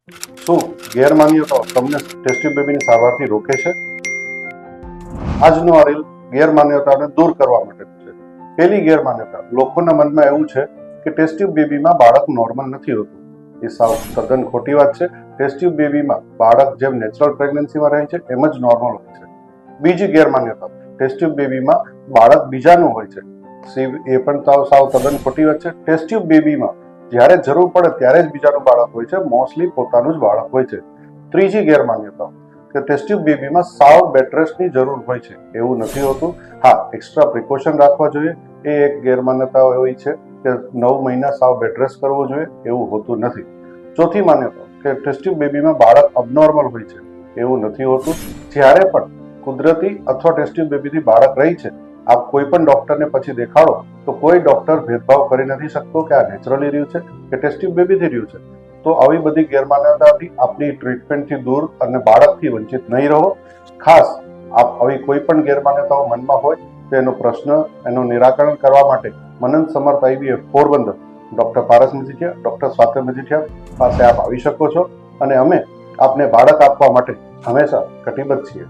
શું ગેરમાન્યતાઓ તમને test tube બેબીની સારવારથી રોકે છે? આજનો આ રીલ ગેરમાન્યતાઓને દૂર કરવા માટે છે. પહેલી ગેરમાન્યતા, લોકોના મનમાં એવું છે કે ટેસ્ટ ટ્યુબ બેબીમાં બાળક નોર્મલ નથી હોતું. એ સાવ તદ્દન ખોટી વાત છે. ટેસ્ટ ટ્યુબ બેબીમાં બાળક જેમ નેચરલ પ્રેગ્નન્સીમાં રહે છે એમ જ નોર્મલ હોય છે. બીજી ગેરમાન્યતા, ટેસ્ટ ટ્યુબ બેબીમાં બાળક બીજાનું હોય છે. એ પણ સાવ તદ્દન ખોટી વાત છે. ટેસ્ટ ટ્યુબ બેબીમાં જ્યારે જરૂર પડે ત્યારે જ બીજાનું બાળક હોય છે, મોસ્ટલી પોતાનું જ બાળક હોય છે. ત્રીજી ગેરમાન્યતા કે ટેસ્ટ ટ્યુબ બેબીમાં સાવ બેડ રેસ્ટની જરૂર હોય છે, એવું નથી હોતું. હા, એક્સ્ટ્રા પ્રિકોશન રાખવા જોઈએ. એ એક ગેરમાન્યતા એવી છે કે 9 મહિના સાવ બેડ રેસ્ટ કરવો જોઈએ, એવું હોતું નથી. ચોથી માન્યતા કે ટેસ્ટ ટ્યુબ બેબીમાં બાળક અબનોર્મલ હોય છે, એવું નથી હોતું. જ્યારે પણ કુદરતી અથવા ટેસ્ટ ટ્યુબ બેબીથી બાળક રહી છે, આપ કોઈ પણ ડોક્ટરને પછી દેખાડો તો કોઈ ડોક્ટર ભેદભાવ કરી નથી શકતો કે આ નેચરલી રહ્યું છે કે ટેસ્ટ ટ્યુબ બેબીથી રહ્યું છે. તો આવી બધી ગેરમાન્યતાથી આપની ટ્રીટમેન્ટથી દૂર અને બાળકથી વંચિત નહીં રહો. ખાસ આપ આવી કોઈ પણ ગેરમાન્યતાઓ મનમાં હોય તો એનો પ્રશ્ન, એનું નિરાકરણ કરવા માટે મનન સમર્થ IVF પોરબંદર ડોક્ટર પારસ મજીઠિયા, ડોક્ટર સ્વાતિ મજીઠિયા પાસે આપ આવી શકો છો અને અમે આપને બાળક આપવા માટે હંમેશા કટિબદ્ધ છીએ.